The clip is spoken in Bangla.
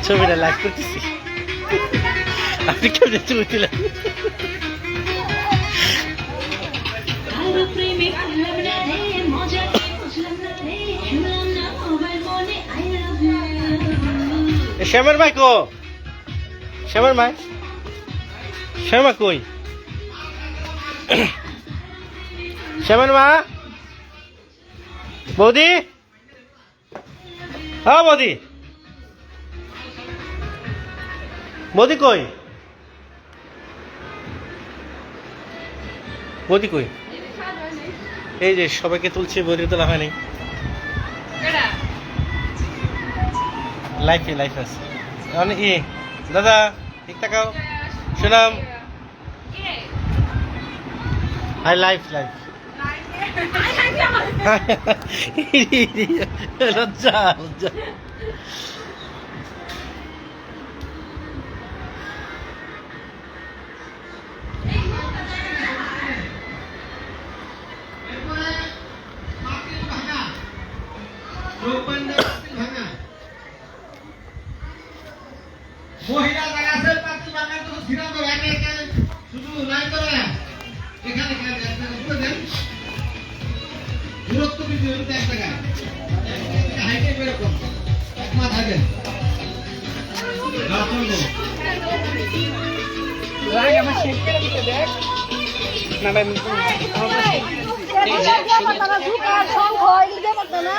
ছবিটা লাইক করতেছি আপনি কেউ ছবি তুলেন শ্যামের ভাই কো শ্যামের ভাই শ্যামা কই শ্যামের মা বৌদি হ্যাঁ বৌদি বৌদি কই বৌদি কই এই যে সবাইকে তুলছি বৌদি তোলা হয়নি লাইফে লাইফ আছে ই দাদা ঠিক থাকাও শুনাম হাই লাইফ লাইফ লজ্জা লজ্জা মহিলা জায়গা আছে পাঁচ ভাঙা তো ছিড়া তো একে একে শুধু নাই করে এখানে করে দেন দূরত্ব বেশি হতে এক জায়গা হাইটে বের করুন এক মা থাকে লাগে আমার শেক করে দিতে দেখ না ভাই তারা ঝুঁকার সংখ্যা এগুলো দেবো না